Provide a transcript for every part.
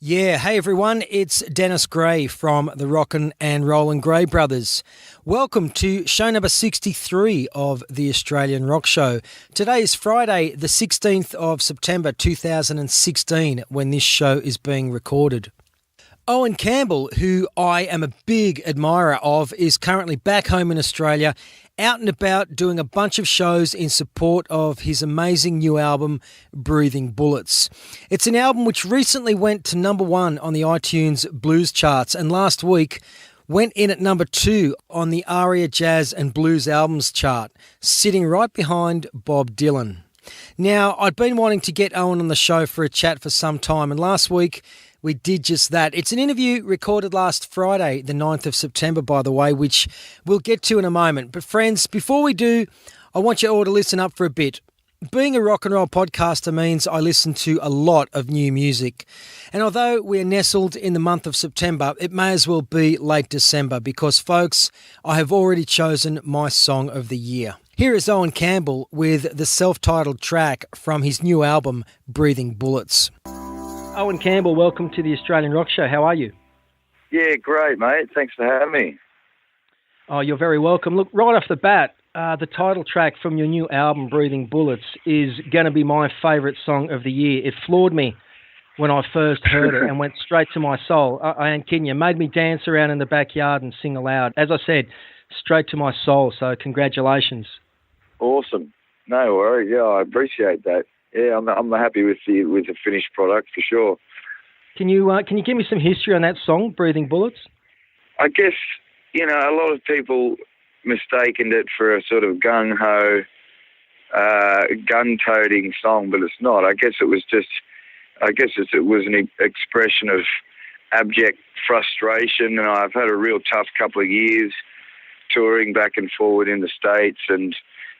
Yeah, hey everyone, it's Dennis Gray from the Rockin' and Rollin' Gray Brothers. Welcome to show number 63 of the Australian Rock Show. Today is Friday, the 16th of September 2016, when this show is being recorded. Owen Campbell, who I am a big admirer of, is currently back home in Australia, out and about doing a bunch of shows in support of his amazing new album, Breathing Bullets. It's an album which recently went to number 1 on the iTunes Blues charts and last week went in at number 2 on the ARIA Jazz and Blues Albums chart, sitting right behind Bob Dylan. Now, I'd been wanting to get Owen on the show for a chat for some time, and last week we did just that. It's an interview recorded last Friday, the 9th of September, by the way, which we'll get to in a moment. But friends, before we do, I want you all to listen up for a bit. Being a rock and roll podcaster means I listen to a lot of new music. And although we're nestled in the month of September, it may as well be late December because, folks, I have already chosen my song of the year. Here is Owen Campbell with the self-titled track from his new album, Breathing Bullets. Owen Campbell, welcome to the Australian Rock Show. How are you? Yeah, great, mate. Thanks for having me. Oh, you're very welcome. Look, right off the bat, the title track from your new album, Breathing Bullets, is going to be my favourite song of the year. It floored me when I first heard it and went straight to my soul. I ain't kidding you. Made me dance around in the backyard and sing aloud. As I said, straight to my soul, so congratulations. Awesome. No worries. Yeah, I appreciate that. Yeah, I'm happy with the finished product for sure. Can you give me some history on that song, Breathing Bullets? I guess, a lot of people mistaken it for a sort of gung-ho, gun-toting song, but it's not. I guess it was an expression of abject frustration, and I've had a real tough couple of years touring back and forward in the States, and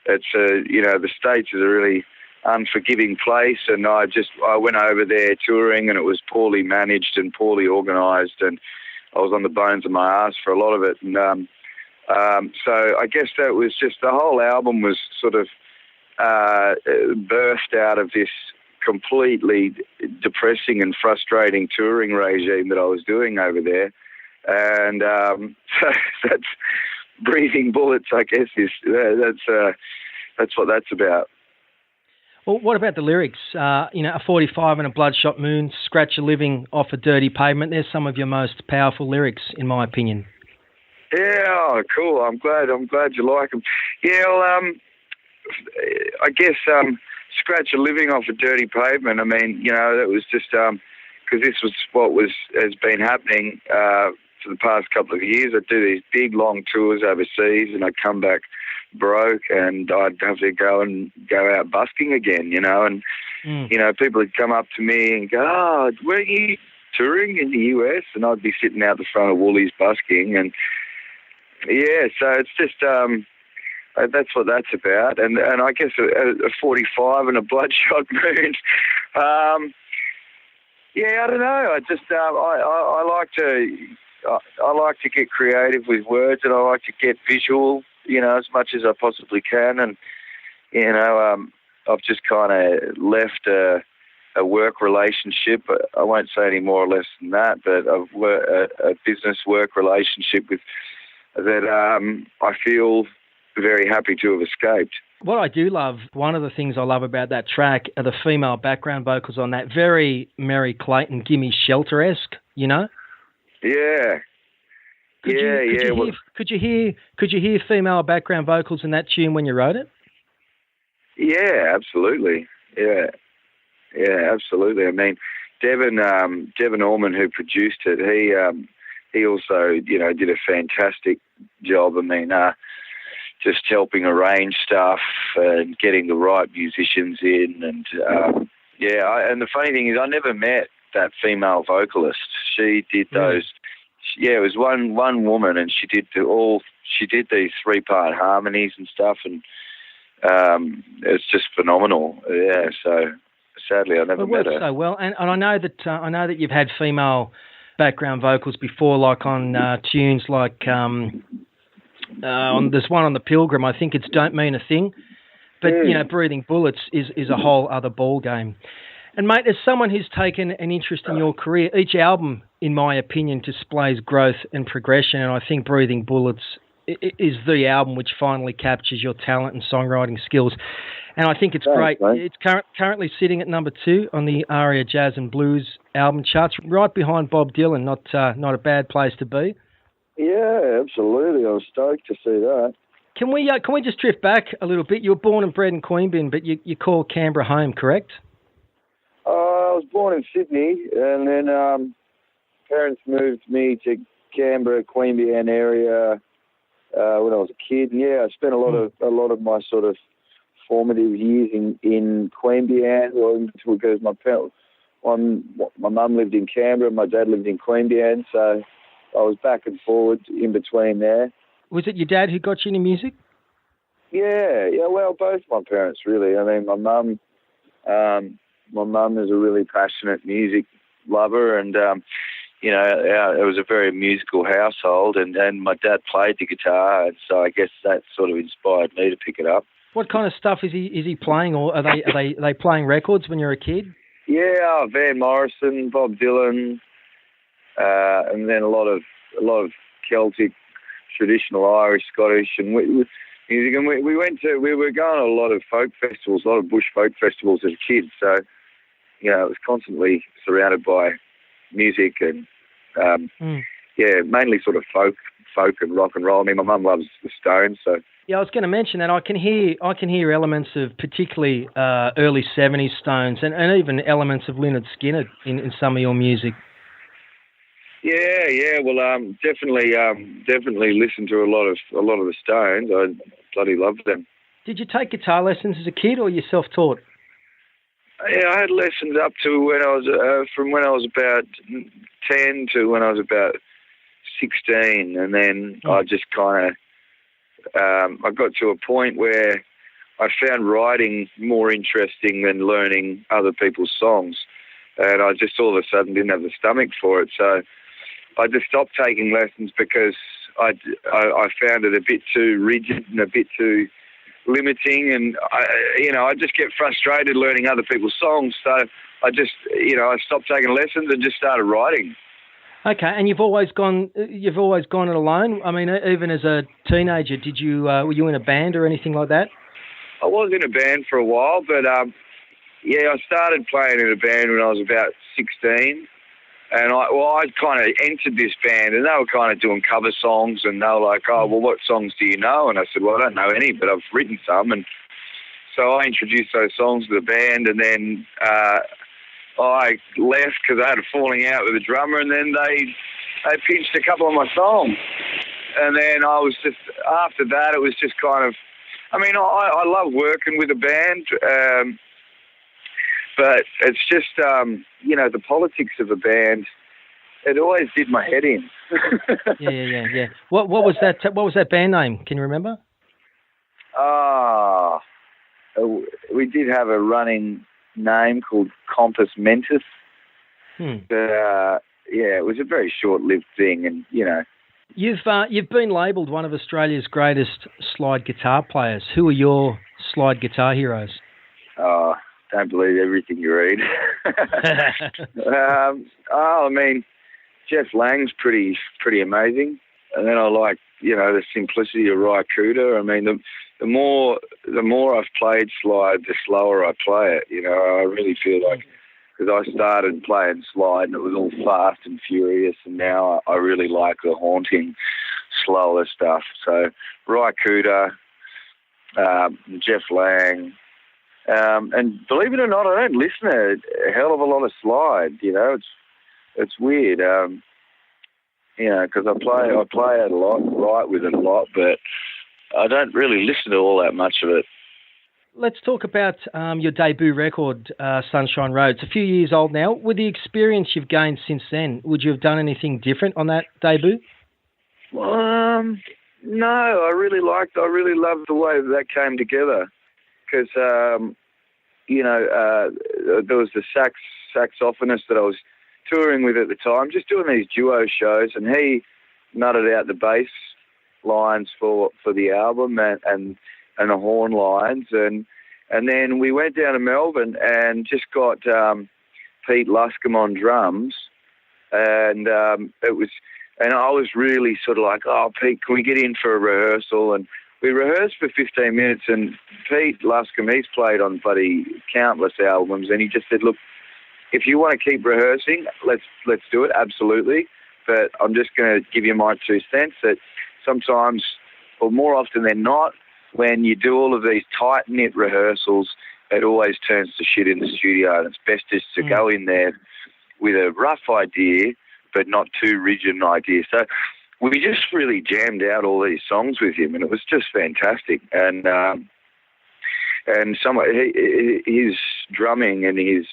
it's the States is a really unforgiving place, and I went over there touring, and it was poorly managed and poorly organised, and I was on the bones of my ass for a lot of it, and so I guess that was just the whole album was sort of birthed out of this completely depressing and frustrating touring regime that I was doing over there, and so that's Breathing Bullets. I guess that's what that's about. Well, what about the lyrics? A 45 and a bloodshot moon, scratch a living off a dirty pavement. They're some of your most powerful lyrics, in my opinion. Yeah, cool. I'm glad you like them. Yeah, well, I guess scratch a living off a dirty pavement. I mean, that was just because this was what has been happening for the past couple of years. I'd do these big, long tours overseas, and I'd come back broke, and I'd have to go out busking again, and people would come up to me and go, "Oh, weren't you touring in the US?" And I'd be sitting out the front of Woolies busking, and yeah, so it's just that's what that's about, and I guess a 45 and a bloodshot moon. Yeah, I don't know. I just I like to get creative with words, and I like to get visual, as much as I possibly can. And, I've just kind of left a work relationship. I won't say any more or less than that, but a business work relationship that I feel very happy to have escaped. What I do love, one of the things I love about that track are the female background vocals on that, very Mary Clayton, Gimme Shelter-esque, Yeah. Could you hear female background vocals in that tune when you wrote it? Yeah, absolutely. Yeah, absolutely. I mean, Devin Orman, who produced it, he also did a fantastic job. I mean, just helping arrange stuff and getting the right musicians in, and and the funny thing is, I never met that female vocalist. She did those. Yeah, it was one woman, and she did these 3-part harmonies and stuff, and it's just phenomenal. Yeah, so sadly I never met her. So well, and I know that you've had female background vocals before, like on tunes like there's one on the Pilgrim. I think it's "Don't Mean a Thing," but Breathing Bullets is a whole other ball game. And mate, as someone who's taken an interest in your career, each album, in my opinion, displays growth and progression, and I think Breathing Bullets is the album which finally captures your talent and songwriting skills. And I think it's great. Mate. It's currently sitting at number 2 on the ARIA Jazz and Blues album charts, right behind Bob Dylan. Not a bad place to be. Yeah, absolutely. I was stoked to see that. Can we just drift back a little bit? You were born and bred in Queanbeyan, but you call Canberra home, correct? I was born in Sydney, and then parents moved me to Canberra, Queanbeyan area when I was a kid. And yeah, I spent a lot of my sort of formative years in Queanbeyan, because my mum lived in Canberra, my dad lived in Queanbeyan, so I was back and forward in between there. Was it your dad who got you into music? Yeah. Well, both my parents really. I mean, my mum is a really passionate music lover, and it was a very musical household, and my dad played the guitar, and so I guess that sort of inspired me to pick it up. What kind of stuff is he playing, or are they playing records when you're a kid? Yeah, Van Morrison, Bob Dylan, and then a lot of Celtic, traditional Irish, Scottish, and music. And we were going to a lot of folk festivals, a lot of bush folk festivals as a kid. So, it was constantly surrounded by music and mainly sort of folk and rock and roll. I mean, my mum loves the Stones, so. Yeah, I was going to mention that I can hear elements of particularly early 70s Stones and even elements of Lynyrd Skynyrd in some of your music. Yeah. Well, definitely listen to a lot of the Stones. I bloody loved them. Did you take guitar lessons as a kid, or you self-taught? Yeah, I had lessons up to from when I was about 10 to when I was about 16, and then I just kind of I got to a point where I found writing more interesting than learning other people's songs, and I just all of a sudden didn't have the stomach for it. So I just stopped taking lessons because I found it a bit too rigid and a bit too limiting, and I just get frustrated learning other people's songs. So I just I stopped taking lessons and just started writing. Okay, and you've always gone it alone. I mean, even as a teenager, were you in a band or anything like that? I was in a band for a while, but I started playing in a band when I was about 16. And I kind of entered this band, and they were kind of doing cover songs, and they were like, "Oh, well, what songs do you know?" And I said, "Well, I don't know any, but I've written some." And so I introduced those songs to the band, and then I left because I had a falling out with the drummer, and then they pitched a couple of my songs. And then after that, it was just kind of, I mean, I love working with a band, but it's just, the politics of a band, it always did my head in. Yeah. What was that band name? Can you remember? We did have a running name called Compass Mentis. It was a very short-lived thing, and You've been labelled one of Australia's greatest slide guitar players. Who are your slide guitar heroes? Don't believe everything you read. I mean, Jeff Lang's pretty amazing, and then I like the simplicity of Ry Cooder. I mean, the more I've played slide, the slower I play it. I really feel like, because I started playing slide and it was all fast and furious, and now I really like the haunting, slower stuff. So Ry Cooder, Jeff Lang. And believe it or not, I don't listen to a hell of a lot of slide. It's weird. Because I play it a lot, write with it a lot, but I don't really listen to all that much of it. Let's talk about your debut record, Sunshine Road. It's a few years old now. With the experience you've gained since then, would you have done anything different on that debut? No, I really loved the way that came together. Because, there was the saxophonist that I was touring with at the time, just doing these duo shows, and he nutted out the bass lines for the album and the horn lines, and And then we went down to Melbourne and just got Pete Luscombe on drums, and I was really sort of like, oh, Pete, can we get in for a rehearsal? And we rehearsed for 15 minutes, and Pete Luscombe, he's played on bloody countless albums, and he just said, look, if you want to keep rehearsing, let's do it, absolutely. But I'm just going to give you my 2 cents that sometimes, or more often than not, when you do all of these tight-knit rehearsals, it always turns to shit in the studio, and it's best just to go in there with a rough idea, but not too rigid an idea. So we just really jammed out all these songs with him, and it was just fantastic. And his drumming and his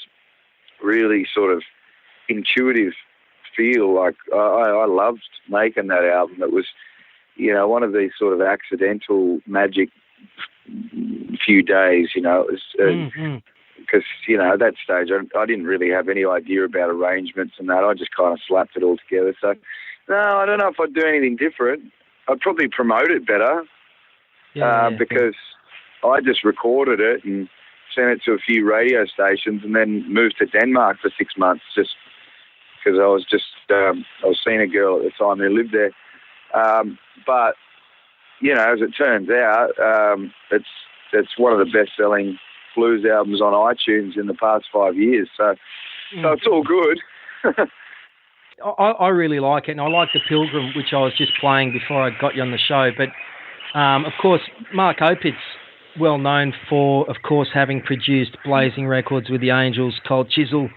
really sort of intuitive feel, like I loved making that album. It was, one of these sort of accidental magic few days, it was because, at that stage I didn't really have any idea about arrangements and that. I just kind of slapped it all together. So, no, I don't know if I'd do anything different. I'd probably promote it better because I just recorded it and sent it to a few radio stations and then moved to Denmark for 6 months just because I was seeing a girl at the time who lived there. But, as it turns out, it's one of the best-selling blues albums on iTunes in the past 5 years. So it's all good. I really like it, and I like The Pilgrim, which I was just playing before I got you on the show. But, of course, Mark Opitz, well known for, of course, having produced Blazing Records with the Angels, Cold Chisel,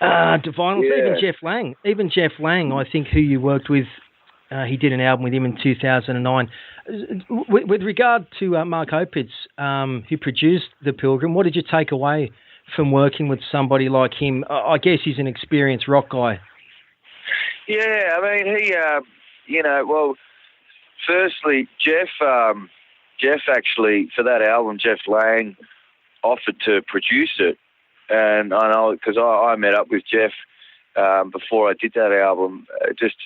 Divinals, even Jeff Lang, I think, who you worked with, he did an album with him in 2009. With regard to Mark Opitz, who produced The Pilgrim, what did you take away from working with somebody like him? I guess he's an experienced rock guy. Yeah, I mean, well, firstly, Jeff actually, for that album, Jeff Lang offered to produce it. And I know, because I met up with Jeff before I did that album, just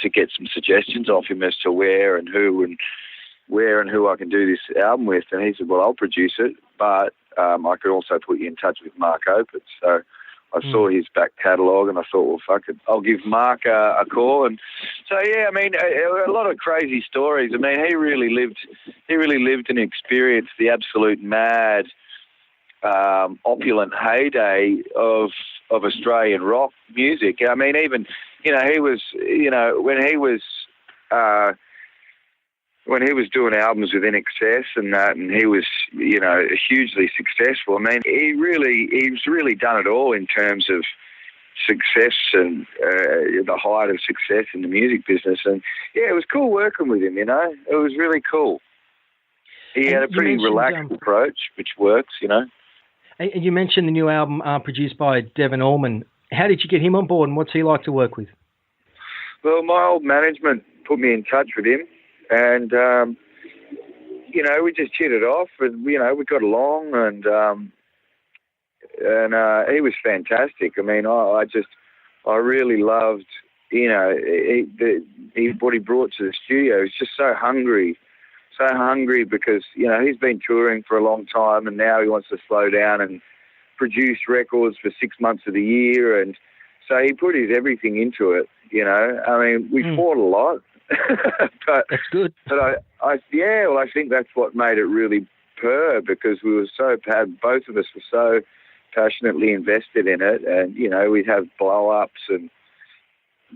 to get some suggestions off him as to where and who I can do this album with. And he said, well, I'll produce it, but I could also put you in touch with Mark Opitz. So I saw his back catalogue and I thought, well, fuck it, I'll give Mark a call. And so, yeah, I mean, a lot of crazy stories. I mean, he really lived and experienced the absolute mad, opulent heyday of Australian rock music. I mean, even, he was, when he was doing albums with INXS and that, and he was, hugely successful. I mean, he's really done it all in terms of success and the height of success in the music business. And yeah, it was cool working with him. It was really cool. He had a pretty relaxed approach, which works. And you mentioned the new album produced by Devon Allman. How did you get him on board, and what's he like to work with? Well, my old management put me in touch with him, and we just hit it off, and we got along, and he was fantastic. I mean, I really loved, what he brought to the studio. He's just so hungry because, he's been touring for a long time, and now he wants to slow down and produce records for 6 months of the year. And so he put his everything into it, I mean, we fought a lot, but that's good. But I think that's what made it really purr, because both of us were so passionately invested in it. And, we'd have blow-ups and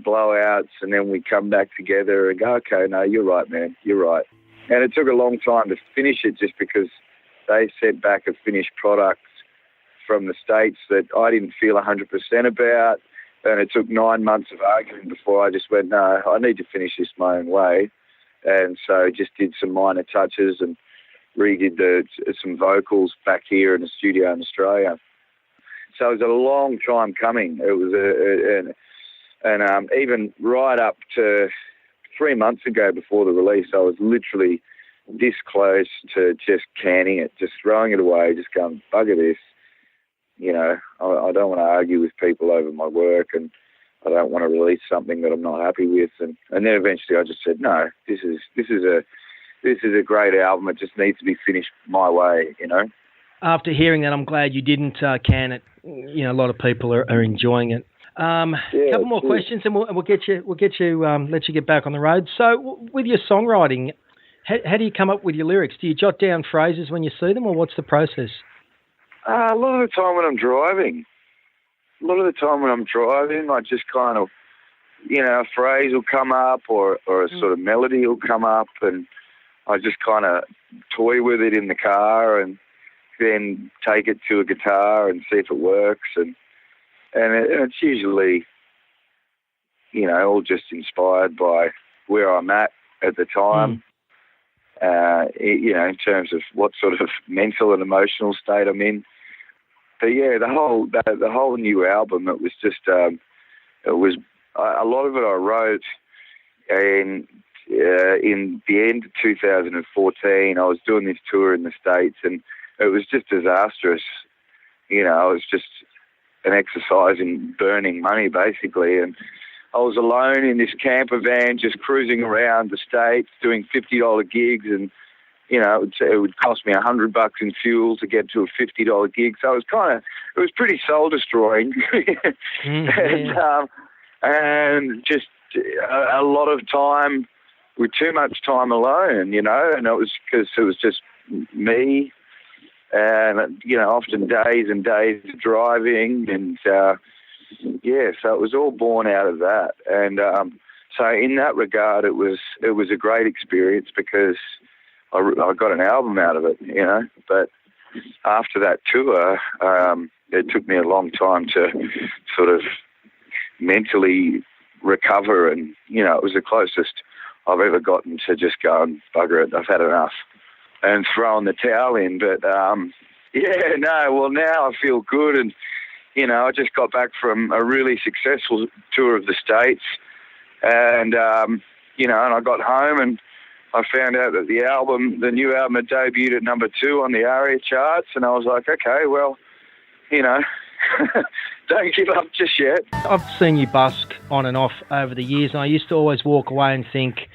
blowouts, and then we'd come back together and go, okay, no, you're right, man, you're right. And it took a long time to finish it, just because they sent back a finished product from the States that I didn't feel 100% about. And it took 9 months of arguing before I just went, no, I need to finish this my own way. And so just did some minor touches and redid some vocals back here in the studio in Australia. So it was a long time coming. It was even right up to 3 months ago before the release, I was literally this close to just canning it, just throwing it away, just going, bugger this. I don't want to argue with people over my work, and I don't want to release something that I'm not happy with. And then eventually I just said, no, this is a great album. It just needs to be finished my way, After hearing that, I'm glad you didn't can it. You know, a lot of people are enjoying it. A couple more questions, and we'll get you let you get back on the road. So, with your songwriting, how do you come up with your lyrics? Do you jot down phrases when you see them, or what's the process? A lot of the time when I'm driving. I just kind of, a phrase will come up or a sort of melody will come up, and I just kind of toy with it in the car and then take it to a guitar and see if it works. And it's usually, all just inspired by where I'm at the time, in terms of what sort of mental and emotional state I'm in. But yeah, the whole new album, it was just, a lot of it I wrote in the end of 2014. I was doing this tour in the States, and it was just disastrous. It was just an exercise in burning money, basically. And I was alone in this camper van, just cruising around the States, doing $50 gigs, and it would cost me $100 in fuel to get to a $50 gig. So it was pretty soul destroying, and just a lot of time with too much time alone, and it was because it was just me, and often days and days of driving, and so it was all born out of that. And so in that regard, it was a great experience because I got an album out of it, But after that tour, it took me a long time to sort of mentally recover, and it was the closest I've ever gotten to just go and bugger it, I've had enough, and throwing the towel in. But now I feel good, and I just got back from a really successful tour of the States, and and I got home and I found out that the new album had debuted at number 2 on the ARIA charts, and I was like, okay, well, don't give up just yet. I've seen you busk on and off over the years, and I used to always walk away and think,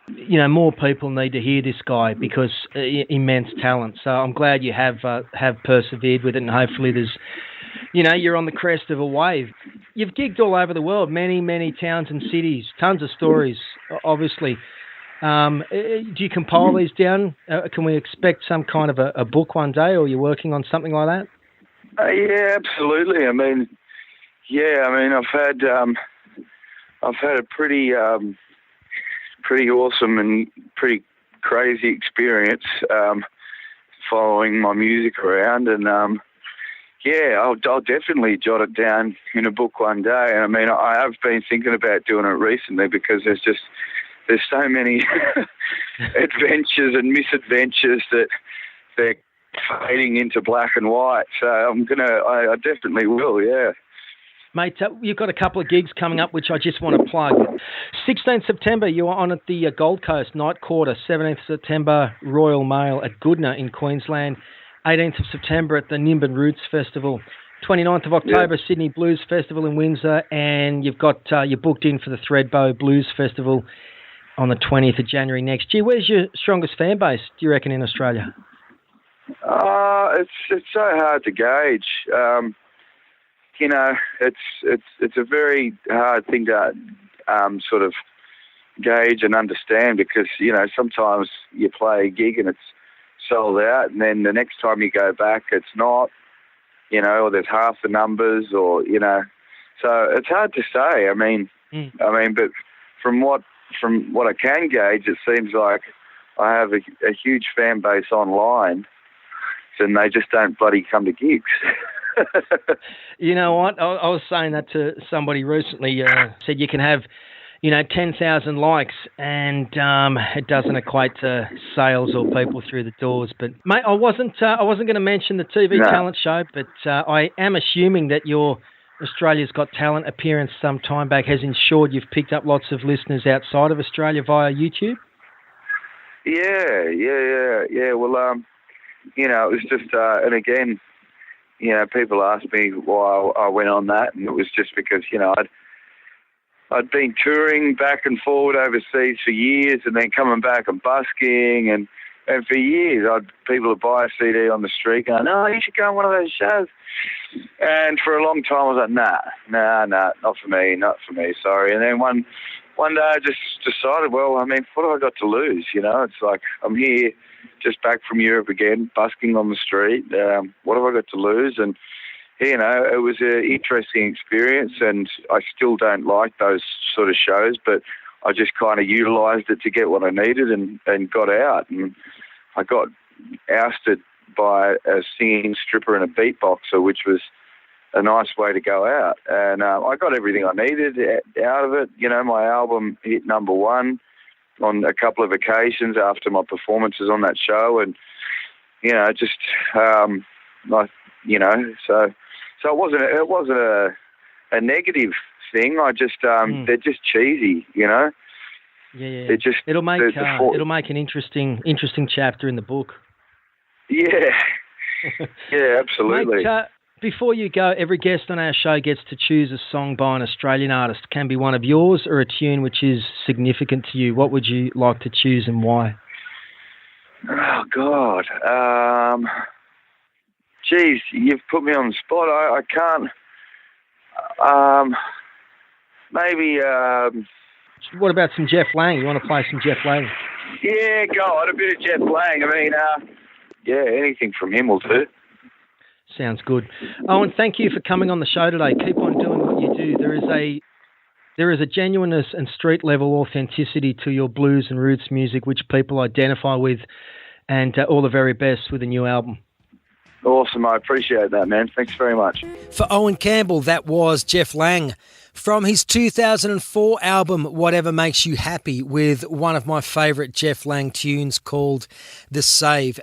more people need to hear this guy because immense talent. So I'm glad you have persevered with it, and hopefully there's, you're on the crest of a wave. You've gigged all over the world, many, many towns and cities, tons of stories, obviously. Do you compile these down? Can we expect some kind of a book one day, or are you working on something like that? Yeah, absolutely. I've had a pretty awesome and pretty crazy experience following my music around, and I'll definitely jot it down in a book one day. I have been thinking about doing it recently because there's so many adventures and misadventures that they're fading into black and white. So I definitely will, yeah. Mate, you've got a couple of gigs coming up, which I just want to plug. 16th September, you are on at the Gold Coast Night Quarter. 17th September, Royal Mail at Goodna in Queensland. 18th of September at the Nimbin Roots Festival. 29th of October, Sydney Blues Festival in Windsor. And you've got you're booked in for the Thredbo Blues Festival on the 20th of January next year. Where's your strongest fan base, do you reckon, in Australia? It's so hard to gauge. It's a very hard thing to sort of gauge and understand because, sometimes you play a gig and it's sold out, and then the next time you go back, it's not, or there's half the numbers, or, so it's hard to say. But from what I can gauge, it seems like I have a huge fan base online, and they just don't bloody come to gigs. You know what? I was saying that to somebody recently. Said you can have, 10,000 likes, and it doesn't equate to sales or people through the doors. But mate, I wasn't going to mention the TV talent show, but I am assuming that your Australia's Got Talent appearance some time back has ensured you've picked up lots of listeners outside of Australia via YouTube. Yeah. Well, it was just, and again, people asked me why I went on that, and it was just because, I'd been touring back and forward overseas for years, and then coming back and busking, and And for years, people would buy a CD on the street going, "No, you should go on one of those shows." And for a long time, I was like, nah, not for me, sorry. And then one day I just decided, well, I mean, what have I got to lose? You know, it's like I'm here just back from Europe again, busking on the street. What have I got to lose? And, you know, it was an interesting experience, and I still don't like those sort of shows, but I just kind of utilised it to get what I needed and got out. And I got ousted by a singing stripper and a beatboxer, which was a nice way to go out. And I got everything I needed out of it. You know, my album hit number one on a couple of occasions after my performances on that show. And, you know, just, like, you know, so it wasn't a negative thing. I just, they're just cheesy, you know? Yeah. They're just, it'll make an interesting chapter in the book. Yeah. Yeah, absolutely. Mate, before you go, every guest on our show gets to choose a song by an Australian artist. It can be one of yours or a tune which is significant to you. What would you like to choose and why? Oh, God. Geez, you've put me on the spot. I can't. Maybe. What about some Jeff Lang? You want to play some Jeff Lang? Yeah, go on. A bit of Jeff Lang. I mean, yeah, anything from him will do. Sounds good. Owen, thank you for coming on the show today. Keep on doing what you do. There is a genuineness and street level authenticity to your blues and roots music which people identify with, and all the very best with a new album. Awesome. I appreciate that, man. Thanks very much. For Owen Campbell, that was Jeff Lang from his 2004 album, Whatever Makes You Happy, with one of my favourite Jeff Lang tunes called The Save.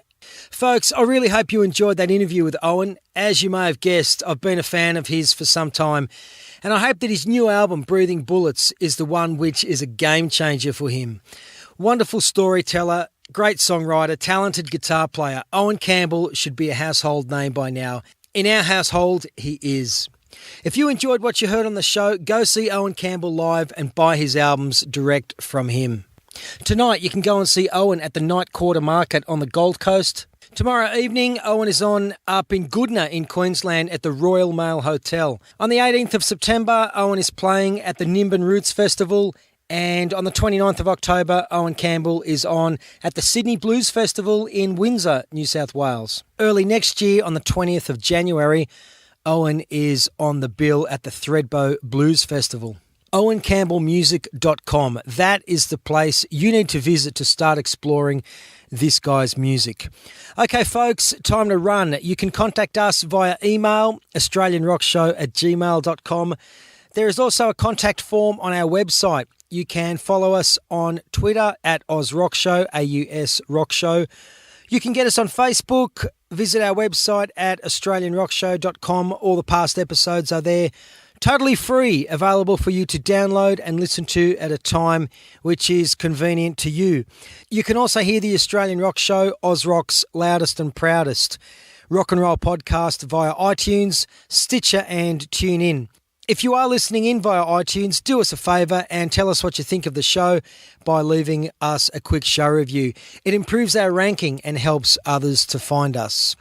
Folks, I really hope you enjoyed that interview with Owen. As you may have guessed, I've been a fan of his for some time, and I hope that his new album, Breathing Bullets, is the one which is a game changer for him. Wonderful storyteller, great songwriter, talented guitar player. Owen Campbell should be a household name by now. In our household, he is. If you enjoyed what you heard on the show, go see Owen Campbell live and buy his albums direct from him. Tonight, you can go and see Owen at the Night Quarter Market on the Gold Coast. Tomorrow evening, Owen is on up in Goodna in Queensland at the Royal Mail Hotel. On the 18th of September, Owen is playing at the Nimbin Roots Festival. And on the 29th of October, Owen Campbell is on at the Sydney Blues Festival in Windsor, New South Wales. Early next year, on the 20th of January, Owen is on the bill at the Thredbo Blues Festival. OwenCampbellMusic.com. That is the place you need to visit to start exploring this guy's music. Okay, folks, time to run. You can contact us via email, australianrockshow@gmail.com. There is also a contact form on our website. You can follow us on Twitter at AusRockShow, AUS Rock Show. You can get us on Facebook. Visit our website at australianrockshow.com. All the past episodes are there. Totally free, available for you to download and listen to at a time which is convenient to you. You can also hear the Australian Rock Show, AusRock's loudest and proudest rock and roll podcast via iTunes, Stitcher and TuneIn. If you are listening in via iTunes, do us a favour and tell us what you think of the show by leaving us a quick show review. It improves our ranking and helps others to find us.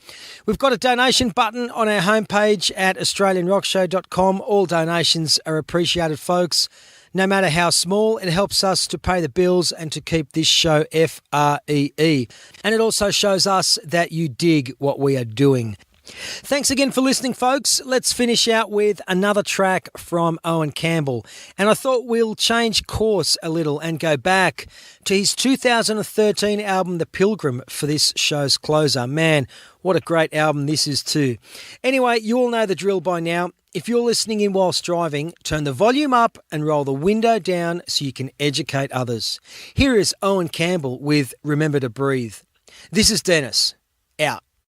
We've got a donation button on our homepage at australianrockshow.com. All donations are appreciated, folks. No matter how small, it helps us to pay the bills and to keep this show free. And it also shows us that you dig what we are doing. Thanks again for listening, folks. Let's finish out with another track from Owen Campbell. And I thought we'll change course a little and go back to his 2013 album, The Pilgrim, for this show's closer. Man, what a great album this is too. Anyway, you all know the drill by now. If you're listening in whilst driving, turn the volume up and roll the window down so you can educate others. Here is Owen Campbell with Remember to Breathe. This is Dennis, out.